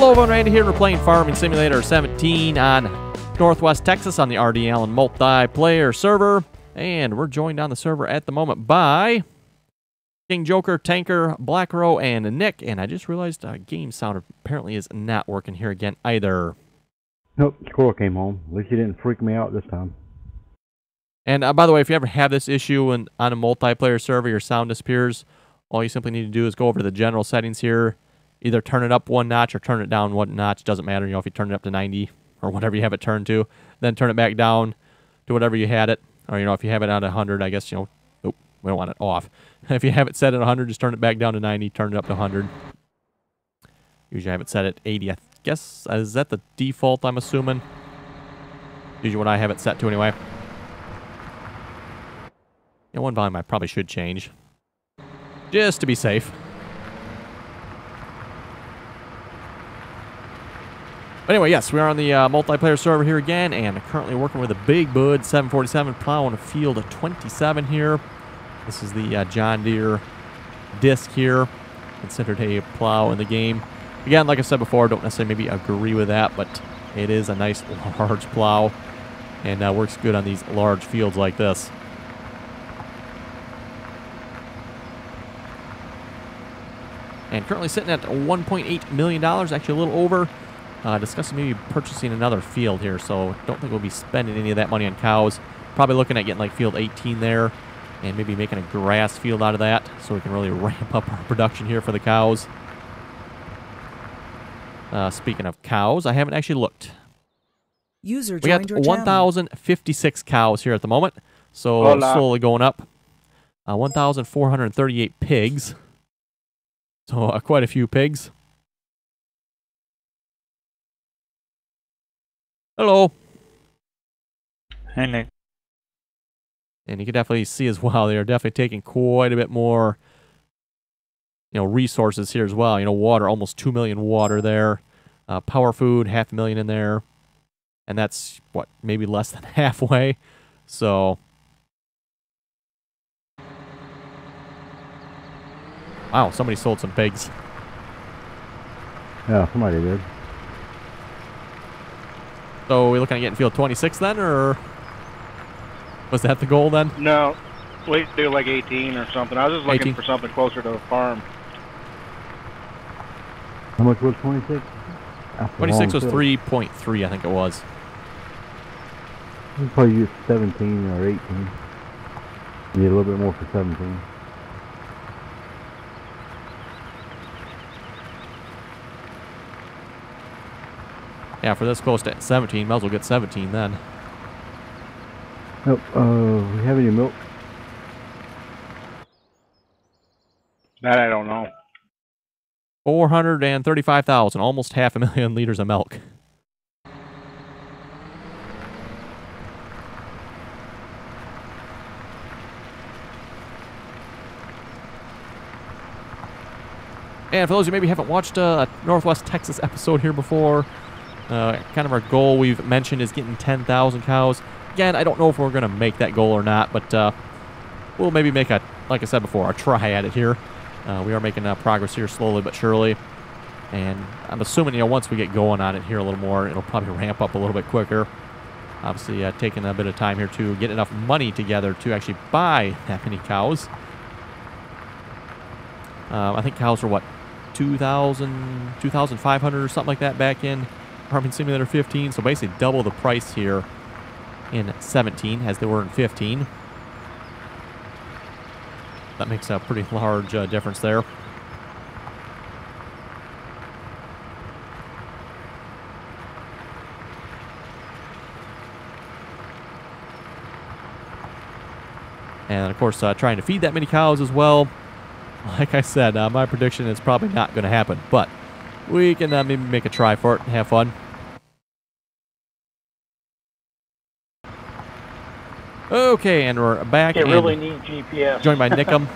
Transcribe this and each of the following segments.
Hello everyone, Randy here. We're playing Farming Simulator 17 on Northwest Texas on the RDAllen multiplayer server. And we're joined on the server at the moment by King Joker, Tanker, Black Row, and Nick. And I just realized game sound apparently is not working here again either. Nope, squirrel came home. At least he didn't freak me out this time. And by the way, if you ever have this issue on a multiplayer server, your sound disappears, all you simply need to do is go over to the general settings here. Either turn it up one notch or turn it down one notch. Doesn't matter, if you turn it up to 90 or whatever you have it turned to. Then turn it back down to whatever you had it. Or, if you have it on 100, I guess, nope, we don't want it off. If you have it set at 100, just turn it back down to 90, turn it up to 100. Usually I have it set at 80, I guess. Is that the default, I'm assuming? Usually what I have it set to anyway. One volume I probably should change. Just to be safe. But anyway, yes, we are on the multiplayer server here again, and currently working with a Big Bud 747 plowing a field of 27 here. This is the John Deere disc here, considered a plow in the game. Again, like I said before, don't necessarily maybe agree with that, but it is a nice large plow, and works good on these large fields like this. And currently sitting at $1.8 million, actually a little over. Discussing maybe purchasing another field here, so don't think we'll be spending any of that money on cows. Probably looking at getting like field 18 there, and maybe making a grass field out of that, so we can really ramp up our production here for the cows. Speaking of cows, I haven't actually looked. We got 1,056 cows here at the moment, so slowly going up. 1,438 pigs, so quite a few pigs. Hello. Hey, Nick. And you can definitely see as well, they are definitely taking quite a bit more, resources here as well. Water, almost 2 million water there. Power food, 500,000 in there. And that's, what, maybe less than halfway. So. Wow, somebody sold some pigs. Yeah, somebody did. So, are we looking at getting field 26 then, or was that the goal then? No, we do like 18 or something. I was just looking 18. for something closer to the farm. How much was 26? 26 was 3.3, I think it was. You probably use 17 or 18. You need a little bit more for 17. Yeah, for this close to 17, might as well get 17 then. Nope, we have any milk? That I don't know. 435,000, almost 500,000 liters of milk. And for those who maybe haven't watched a Northwest Texas episode here before, kind of our goal we've mentioned is getting 10,000 cows. Again, I don't know if we're going to make that goal or not, but we'll maybe make a, like I said before, a try at it here. We are making progress here slowly but surely. And I'm assuming, once we get going on it here a little more, it'll probably ramp up a little bit quicker. Obviously, taking a bit of time here to get enough money together to actually buy that many cows. I think cows were, what, 2,000, 2,500 or something like that back in Farming Simulator 15, so basically double the price here in 17 as they were in 15. That makes a pretty large difference there. And of course, trying to feed that many cows as well. Like I said, my prediction is probably not going to happen, but we can maybe make a try for it and have fun. Okay, and we're back. It really needs GPS. Joined by Nickum.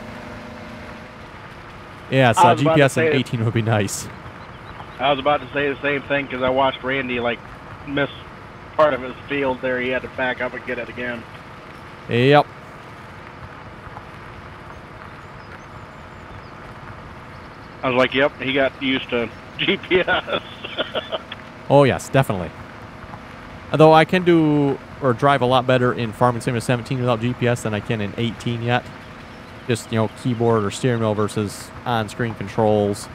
Yeah, so GPS and 18 would be nice. I was about to say the same thing because I watched Randy miss part of his field there. He had to back up and get it again. Yep. I was like, yep, he got used to GPS. Oh, yes, definitely. Although I can do or drive a lot better in Farming Simulator 17 without GPS than I can in 18 yet. Just, keyboard or steering wheel versus on-screen controls.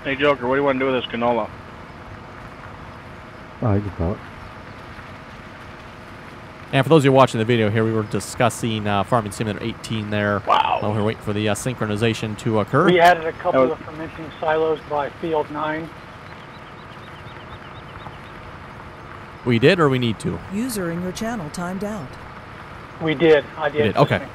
Hey, Joker, what do you want to do with this canola? Oh, I can talk. And for those of you watching the video here, we were discussing Farming Simulator 18 there. Wow. While we were waiting for the synchronization to occur. We added a couple of fermenting silos by field 9. We did, or we need to? User in your channel timed out. We did. I did. Okay.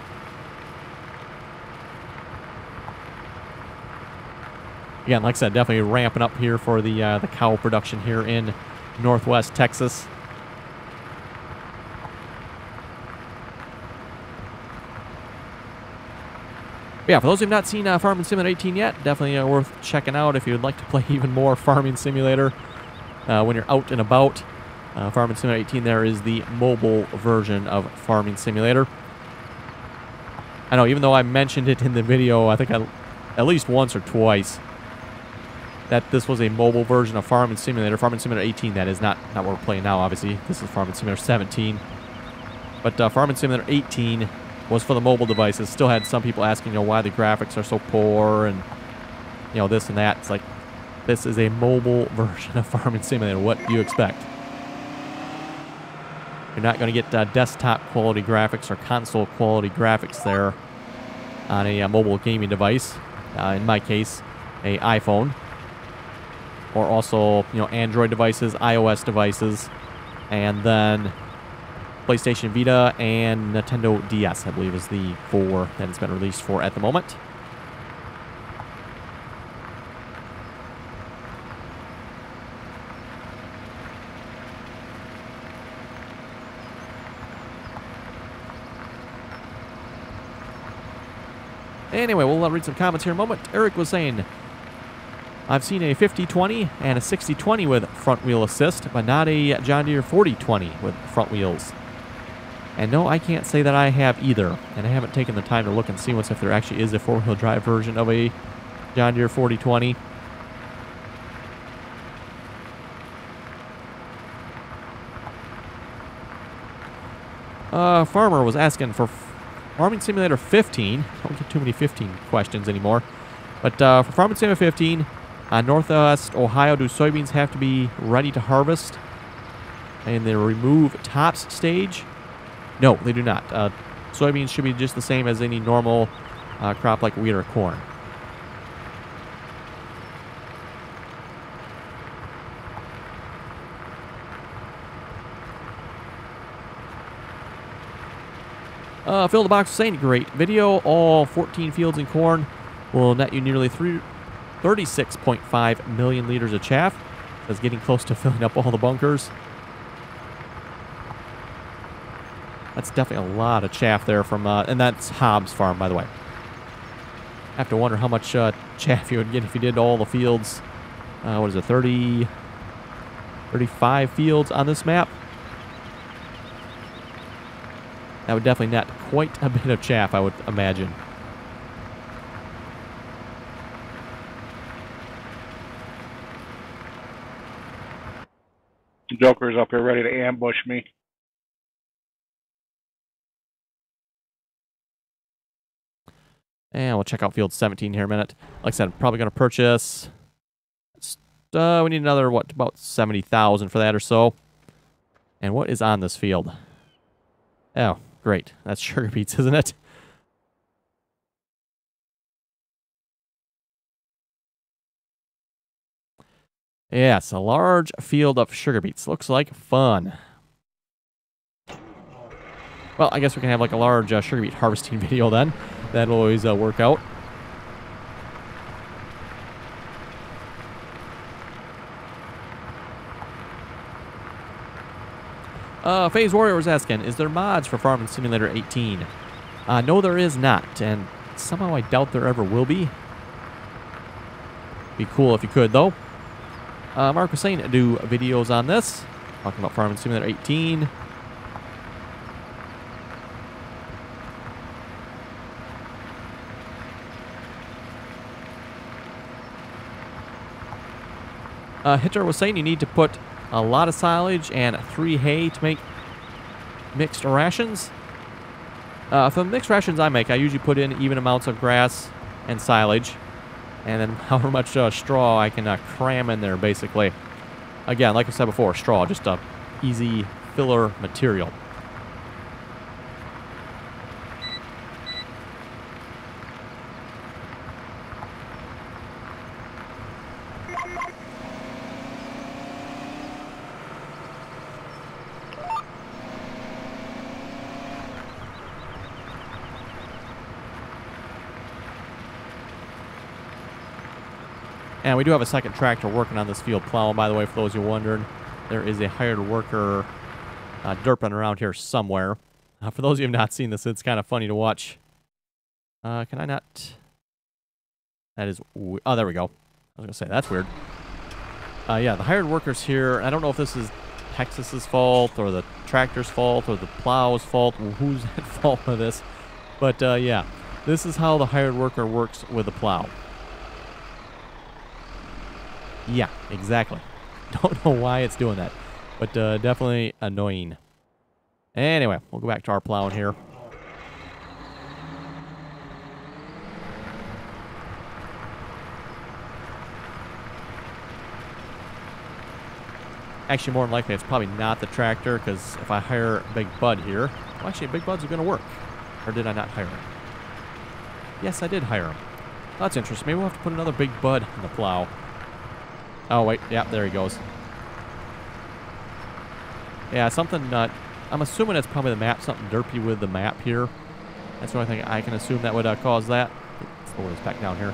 Again, like I said, definitely ramping up here for the cow production here in Northwest Texas. Yeah, for those who have not seen Farming Simulator 18 yet, definitely worth checking out if you would like to play even more Farming Simulator when you're out and about. Farming Simulator 18 there is the mobile version of Farming Simulator. I know, even though I mentioned it in the video, I think at least once or twice, that this was a mobile version of Farming Simulator. Farming Simulator 18, that is not what we're playing now, obviously. This is Farming Simulator 17. But Farming Simulator 18 was for the mobile devices. Still had some people asking, why the graphics are so poor and, this and that. It's like, this is a mobile version of Farming Simulator. What do you expect? You're not going to get desktop quality graphics or console quality graphics there on a mobile gaming device. In my case, a iPhone. Or also, Android devices, iOS devices, and then PlayStation Vita and Nintendo DS, I believe, is the 4 that it's been released for at the moment. Anyway, we'll read some comments here in a moment. Eric was saying, I've seen a 5020 and a 6020 with front wheel assist, but not a John Deere 4020 with front wheels. And no, I can't say that I have either. And I haven't taken the time to look and see if there actually is a four-wheel drive version of a John Deere 4020. Farmer was asking for Farming Simulator 15. I don't get too many 15 questions anymore. But for Farming Simulator 15, Northwest Ohio, do soybeans have to be ready to harvest in the remove tops stage? No, they do not. Soybeans should be just the same as any normal crop like wheat or corn. Phil the Box was saying, great video. All 14 fields in corn will net you nearly 36.5 million liters of chaff. That's getting close to filling up all the bunkers. That's definitely a lot of chaff there from, and that's Hobbs Farm, by the way. I have to wonder how much chaff you would get if you did all the fields. What is it, 35 fields on this map? That would definitely net quite a bit of chaff, I would imagine. Joker's up here ready to ambush me. And we'll check out field 17 here in a minute. Like I said, I'm probably going to purchase... we need another, about 70,000 for that or so. And what is on this field? Oh, great. That's sugar beets, isn't it? Yes, a large field of sugar beets. Looks like fun. Well, I guess we can have like a large sugar beet harvesting video then. That'll always work out. Phase Warrior was asking, is there mods for Farming Simulator 18? No, there is not, and somehow I doubt there ever will be. Be cool if you could, though. Mark was saying do videos on this. Talking about Farming Simulator 18. Hitler was saying you need to put a lot of silage and 3 hay to make mixed rations. For the mixed rations I make, I usually put in even amounts of grass and silage, and then however much straw I can cram in there, basically. Again, like I said before, straw, just a easy filler material. And we do have a second tractor working on this field plowing, by the way, for those who are wondering. There is a hired worker derping around here somewhere. For those of you who have not seen this, it's kind of funny to watch. Can I not? That is... Oh, there we go. I was going to say, that's weird. Yeah, the hired workers here. I don't know if this is Texas's fault or the tractor's fault or the plow's fault. Who's at fault with this? But, yeah, this is how the hired worker works with the plow. Yeah, exactly. Don't know why it's doing that, but definitely annoying. Anyway, we'll go back to our plowing here. Actually, more than likely, it's probably not the tractor, because if I hire Big Bud here... Well, actually, Big Bud's going to work. Or did I not hire him? Yes, I did hire him. That's interesting. Maybe we'll have to put another Big Bud in the plow. Oh, wait. Yeah, there he goes. Yeah, something... I'm assuming it's probably the map. Something derpy with the map here. That's the only thing I can assume that would cause that. Let's lower this back down here.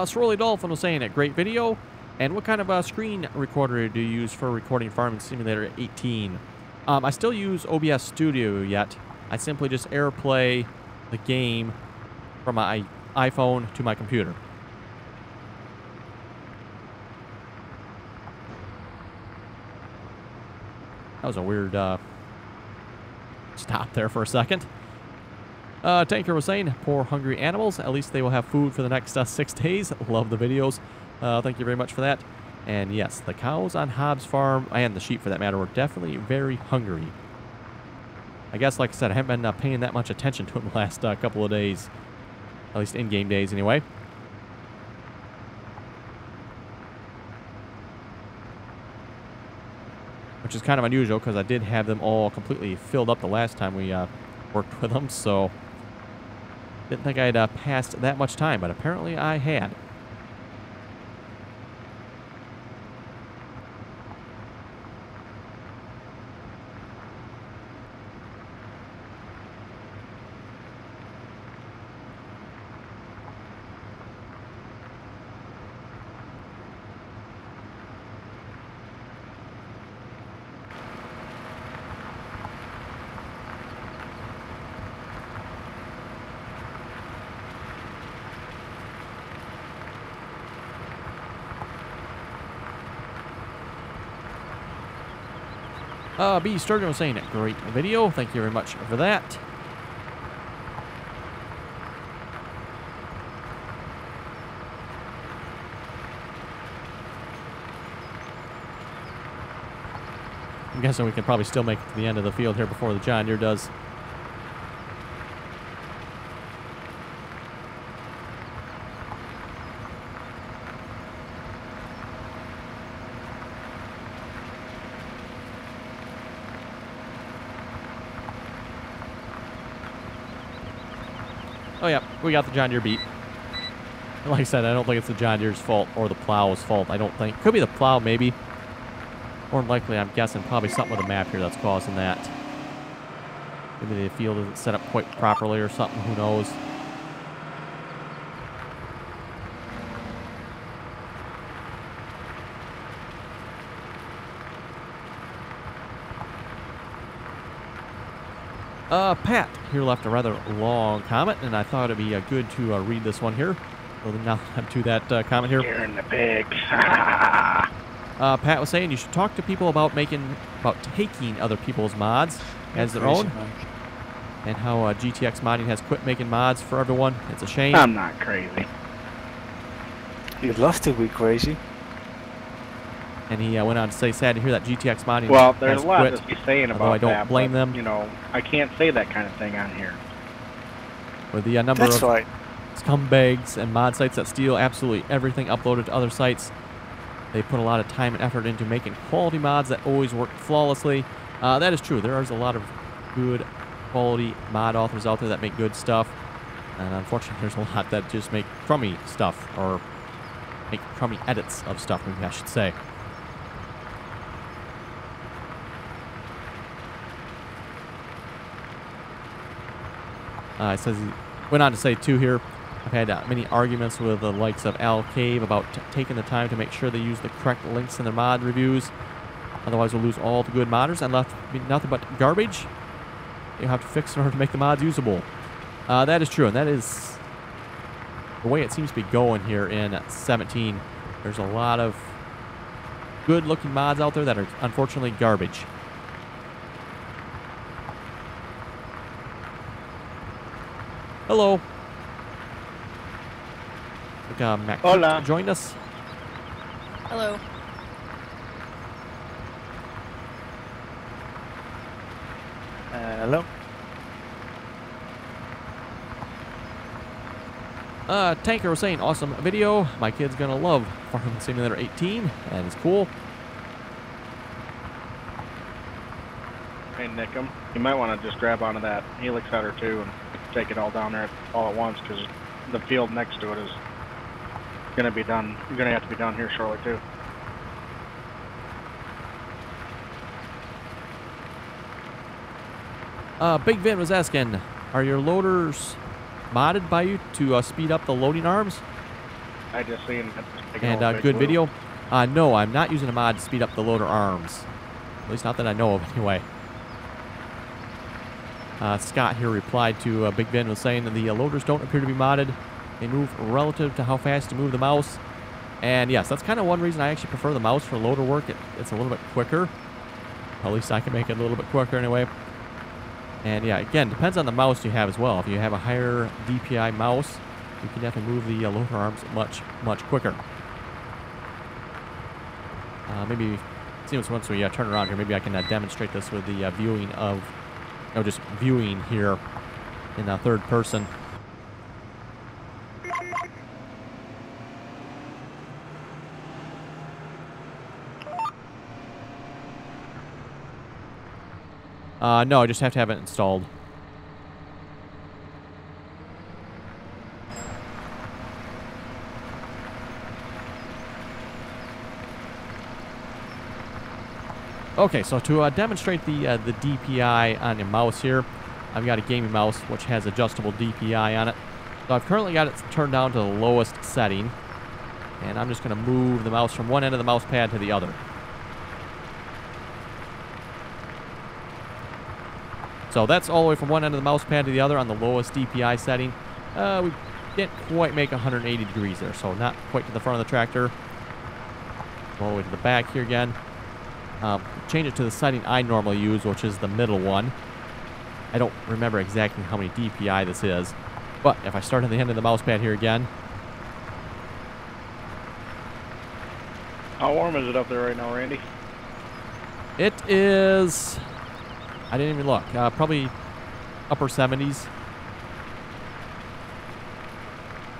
Swirly Dolphin was saying a great video. And what kind of screen recorder do you use for recording Farming Simulator 18? I still use OBS Studio yet. I simply just AirPlay the game from my iPhone to my computer. That was a weird stop there for a second. Tanker was saying, poor hungry animals. At least they will have food for the next 6 days. Love the videos. Thank you very much for that. And yes, the cows on Hobbs Farm, and the sheep for that matter, were definitely very hungry. I guess, like I said, I haven't been paying that much attention to them the last couple of days. At least in-game days, anyway. Which is kind of unusual, because I did have them all completely filled up the last time we worked with them, so... Didn't think I'd passed that much time, but apparently I had. B. Sturgeon was saying, great video. Thank you very much for that. I'm guessing we can probably still make it to the end of the field here before the John Deere does. Oh yeah, we got the John Deere beat. And like I said, I don't think it's the John Deere's fault or the plow's fault. I don't think. Could be the plow, maybe. More than likely, I'm guessing probably something with the map here that's causing that. Maybe the field isn't set up quite properly or something. Who knows? Pat here left a rather long comment, and I thought it'd be good to read this one here. Well, now I'm to that comment here. Scaring the pigs. Pat was saying you should talk to people about taking other people's mods as their own, and how GTX modding has quit making mods for everyone. It's a shame. I'm not crazy. You'd love to be crazy. And he went on to say, sad to hear that GTX modding Well, has there's a lot quit, to be saying about although I don't that, blame but, them. You know, I can't say that kind of thing on here. With the number That's of right. scumbags and mod sites that steal absolutely everything uploaded to other sites. They put a lot of time and effort into making quality mods that always work flawlessly. That is true. There is a lot of good quality mod authors out there that make good stuff. And unfortunately, there's a lot that just make crummy stuff, or make crummy edits of stuff, maybe I should say. It says he went on to say, too, here, I've had many arguments with the likes of Al Cave about taking the time to make sure they use the correct links in their mod reviews. Otherwise, we'll lose all the good modders and left be nothing but garbage you have to fix in order to make the mods usable. That is true, and that is the way it seems to be going here in 17. There's a lot of good-looking mods out there that are unfortunately garbage. Hello. Matt Hola. joined us. Hello. Hello. Tanker was saying, awesome video. My kid's gonna love Farming Simulator 18, and it's cool. Hey, Nickum, you might want to just grab onto that helix header too and take it all down there all at once, because the field next to it is going to be done. You're going to have to be done here shortly too. Big Vin was asking, are your loaders modded by you to speed up the loading arms? I just seen it. And good video. No, I'm not using a mod to speed up the loader arms. At least not that I know of, anyway. Scott here replied to Big Ben was saying that the loaders don't appear to be modded. They move relative to how fast you move the mouse. And yes, that's kind of one reason I actually prefer the mouse for loader work. It's a little bit quicker. At least I can make it a little bit quicker anyway. And yeah, again, depends on the mouse you have as well. If you have a higher DPI mouse, you can definitely move the loader arms much, much quicker. Maybe, seems once we turn around here, maybe I can demonstrate this with the viewing of, just viewing here in third person. No, I just have to have it installed. Okay, so to demonstrate the DPI on your mouse here, I've got a gaming mouse which has adjustable DPI on it. So I've currently got it turned down to the lowest setting, and I'm just going to move the mouse from one end of the mouse pad to the other. So that's all the way from one end of the mouse pad to the other on the lowest DPI setting. We didn't quite make 180 degrees there, so not quite to the front of the tractor. All the way to the back here again. Change it to the setting I normally use, which is the middle one. I don't remember exactly how many DPI this is, but if I start at the end of the mouse pad here again. How warm is it up there right now, Randy? It is, I didn't even look, probably upper 70s.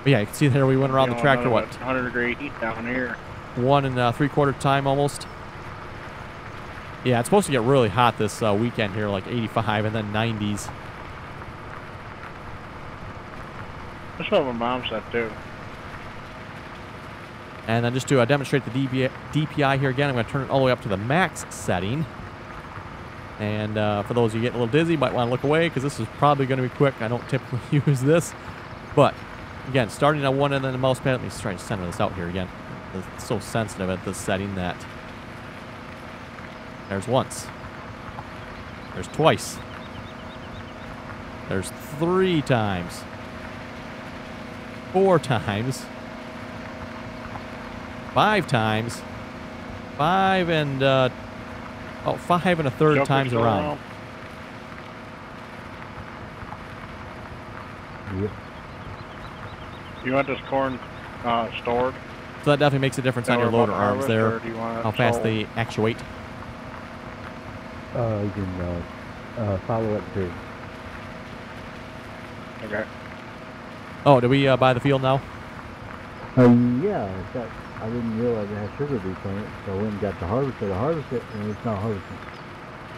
But yeah, you can see there we went around the tractor, what? 100 degree heat down here. 1 3/4 time almost. Yeah, it's supposed to get really hot this weekend here, like 85 and then 90s. That's what my mom said too. And then just to demonstrate the DPI here again, I'm going to turn it all the way up to the max setting. And for those of you getting a little dizzy, might want to look away because this is probably going to be quick. I don't typically use this. But, again, starting at one end of the mouse pad. Let me try to center this out here again. It's so sensitive at this setting that there's once. There's twice. There's 3 times. 4 times. 5 times. 5 and 5 and a third Joker's times still around. Yep. You want this corn stored? So that definitely makes a difference on your loader arms there. Do you want it How fast sold? they actuate. You can follow up too. Okay. Oh, did we buy the field now? Yeah, I didn't realize it had sugar beets on it, so I went and got the harvester to harvest it, and it's not harvesting.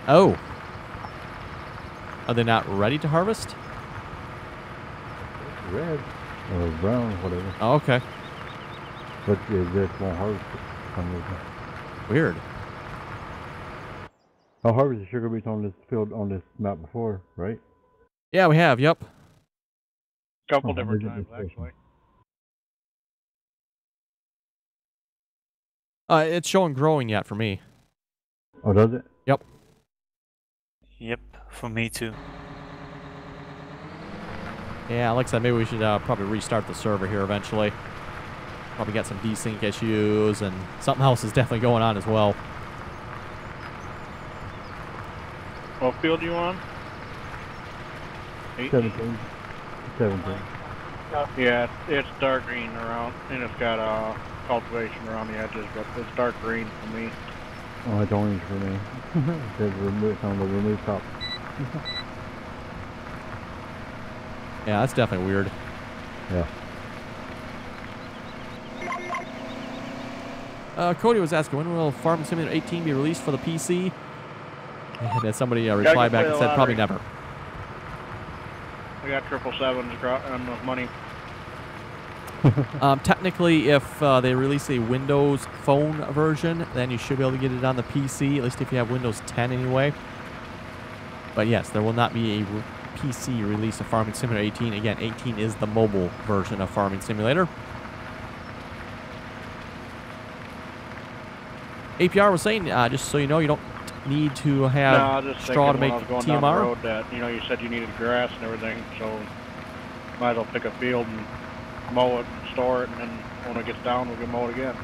Oh. Are they not ready to harvest? It's red or brown, whatever, Oh, okay. but it just won't harvest it for some reason. Weird. I harvested sugar beets on this field on this map before, right? Yeah, we have. Yep. Couple Oh, different maybe times, this station. actually. It's showing growing yet for me. Oh, does it? Yep. Yep, for me too. Yeah, like I said, maybe we should probably restart the server here eventually. Probably got some desync issues, and something else is definitely going on as well. What field you on? 18? 17. 17. Yeah, it's dark green around, and it's got cultivation around the edges, but it's dark green for me. Oh, it's orange for me. It says remove, on the remove top. Yeah, that's definitely weird. Yeah. Cody was asking, when will Farming Simulator 18 be released for the PC? And then somebody replied back and said, probably never. We got 777s on the money. Technically, if they release a Windows Phone version, then you should be able to get it on the PC, at least if you have Windows 10 anyway. But yes, there will not be a PC release of Farming Simulator 18. Again, 18 is the mobile version of Farming Simulator. APR was saying, just so you know, you don't need to have No, I was just straw to thinking make when I was going down the TMR. road that, you said you needed grass and everything, so might as well pick a field and mow it, store it, and then when it gets down, we can mow it again.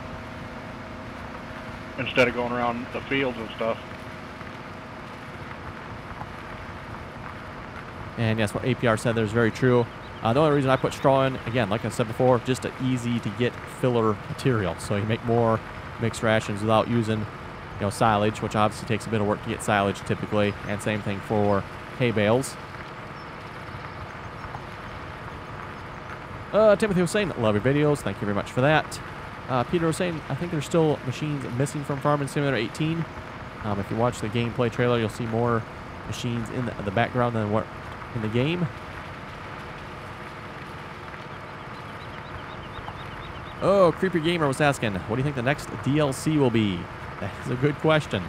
Instead of going around the fields and stuff. And yes, what APR said there is very true. The only reason I put straw in, again, like I said before, just an easy to get filler material. So you make more mixed rations without using, silage, which obviously takes a bit of work to get silage typically. And same thing for hay bales. Timothy was saying, love your videos. Thank you very much for that. Peter was saying, I think there's still machines missing from Farming Simulator 18. If you watch the gameplay trailer, you'll see more machines in the background than what in the game. Oh, Creepy Gamer was asking, what do you think the next DLC will be? That is a good question.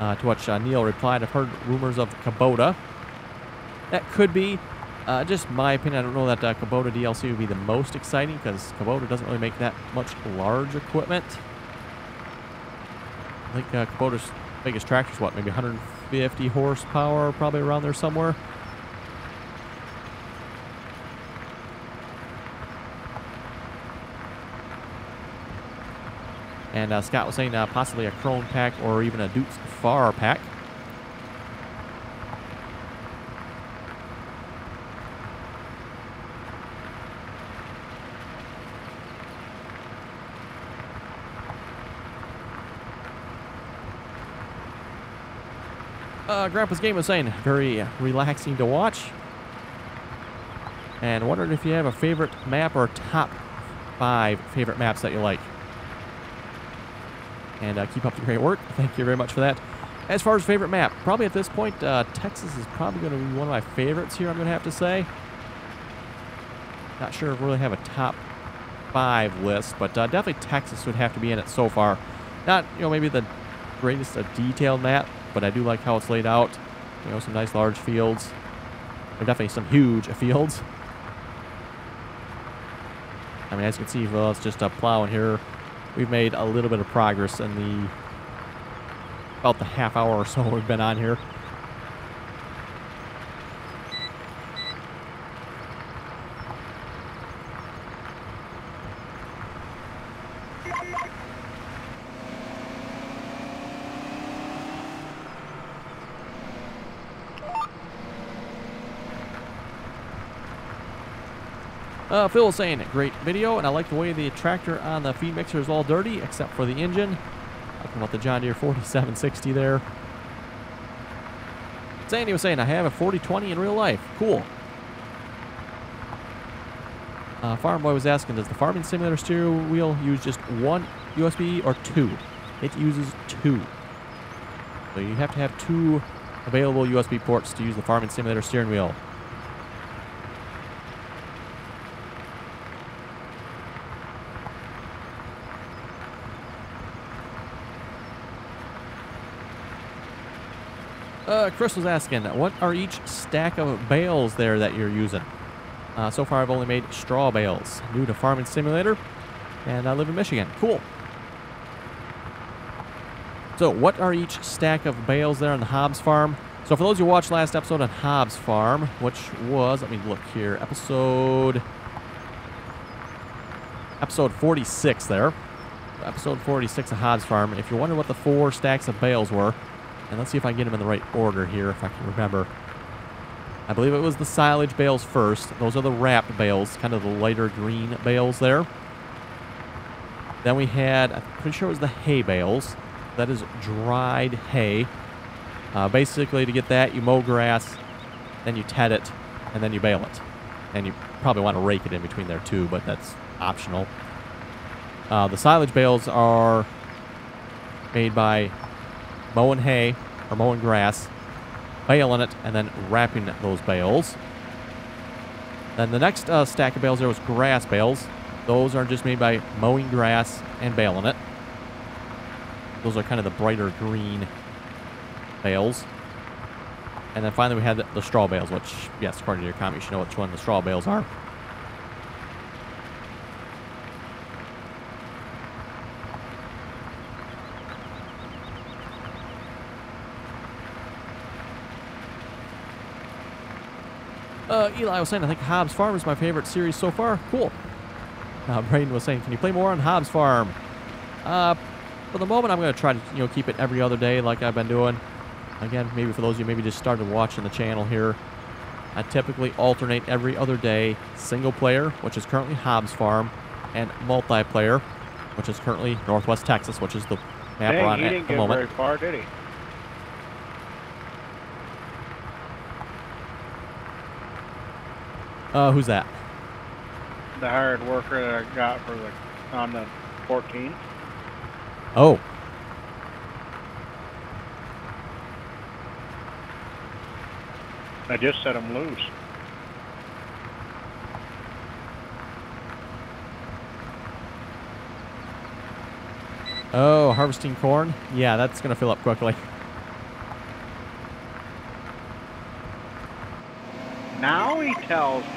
To which Neil replied, I've heard rumors of Kubota. That could be. Just my opinion, I don't know that Kubota DLC would be the most exciting because Kubota doesn't really make that much large equipment. I think Kubota's biggest tractor's what, maybe 150 horsepower, probably around there somewhere. And Scott was saying possibly a Krone pack or even a Duke's Far pack. Grandpa's Game was saying, very relaxing to watch. And wondering if you have a favorite map or top 5 favorite maps that you like. And keep up the great work. Thank you very much for that. As far as favorite map, probably at this point, Texas is probably going to be one of my favorites here, I'm going to have to say. Not sure if we really have a top 5 list, but definitely Texas would have to be in it so far. Not, maybe the greatest detailed map, but I do like how it's laid out. Some nice large fields. There are definitely some huge fields. I mean, as you can see, well, it's just plowing here. We've made a little bit of progress in about the half hour or so we've been on here. Phil was saying, great video, and I like the way the tractor on the feed mixer is all dirty, except for the engine. Talking about the John Deere 4760 there. Sandy was saying, I have a 4020 in real life. Cool. Farm Boy was asking, does the farming simulator steering wheel use just one USB or 2? It uses 2. So you have to have 2 available USB ports to use the farming simulator steering wheel. Chris was asking, what are each stack of bales there that you're using? So far, I've only made straw bales. New to Farming Simulator, and I live in Michigan. Cool. So, what are each stack of bales there on the Hobbs farm? So, for those who watched last episode on Hobbs farm, which was, let me look here, episode 46 there. Episode 46 of Hobbs farm. If you're wondering what the 4 stacks of bales were, and let's see if I can get them in the right order here, if I can remember. I believe it was the silage bales first. Those are the wrapped bales, kind of the lighter green bales there. Then we had, I'm pretty sure it was the hay bales. That is dried hay. Basically, to get that, you mow grass, then you ted it, and then you bale it. And you probably want to rake it in between there too, but that's optional. The silage bales are made by mowing hay or mowing grass, baling it, and then wrapping those bales. Then the next stack of bales there was grass bales. Those are just made by mowing grass and baling it. Those are kind of the brighter green bales. And then finally we had the straw bales, which, yes, according to your comment, you should know which one the straw bales are. Eli was saying, I think Hobbs Farm is my favorite series so far. Cool. Braden was saying, can you play more on Hobbs Farm? For the moment, I'm going to try to keep it every other day like I've been doing. Again, maybe for those of you maybe just started watching the channel here, I typically alternate every other day single player, which is currently Hobbs Farm, and multiplayer, which is currently Northwest Texas, which is the map we're on at the moment. He didn't get very far, did he? Who's that? The hired worker that I got for on the 14th. Oh. I just set him loose. Oh, harvesting corn? Yeah, that's going to fill up quickly. Now he tells me.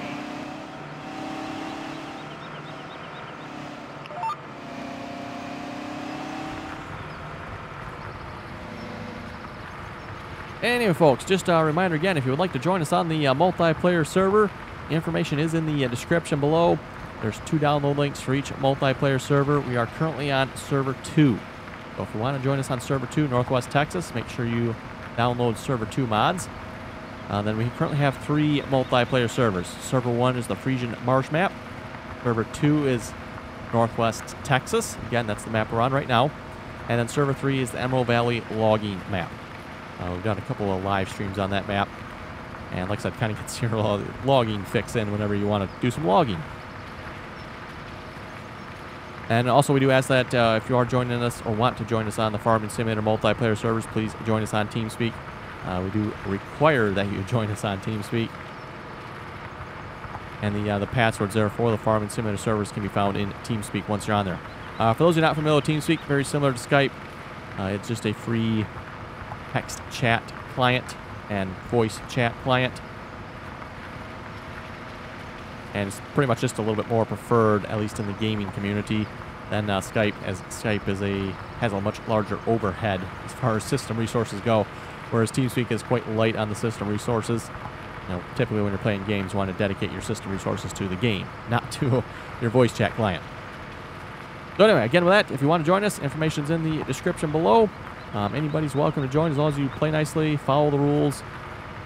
Anyway, folks, just a reminder again, if you would like to join us on the multiplayer server, information is in the description below. There's 2 download links for each multiplayer server. We are currently on server 2. So if you want to join us on server 2, Northwest Texas, make sure you download server 2 mods. Then we currently have 3 multiplayer servers. Server 1 is the Frisian Marsh map. Server 2 is Northwest Texas. Again, that's the map we're on right now. And then server 3 is the Emerald Valley logging map. We've done a couple of live streams on that map. And like I said, kind of gets your logging fix in whenever you want to do some logging. And also we do ask that if you are joining us or want to join us on the Farming Simulator multiplayer servers, please join us on TeamSpeak. We do require that you join us on TeamSpeak. And the passwords there for the Farming Simulator servers can be found in TeamSpeak once you're on there. For those who are not familiar with TeamSpeak, very similar to Skype. It's just a free text chat client and voice chat client. And it's pretty much just a little bit more preferred, at least in the gaming community, than Skype, as Skype has a much larger overhead as far as system resources go, whereas TeamSpeak is quite light on the system resources. You know, typically when you're playing games, you want to dedicate your system resources to the game, not to your voice chat client. So anyway, again with that, if you want to join us, information's in the description below. Anybody's welcome to join as long as you play nicely, follow the rules,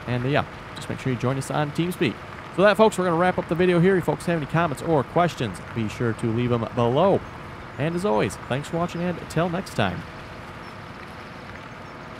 and yeah, just make sure you join us on TeamSpeak. So that, folks, we're going to wrap up the video here. If you folks have any comments or questions, be sure to leave them below. And as always, thanks for watching, and until next time.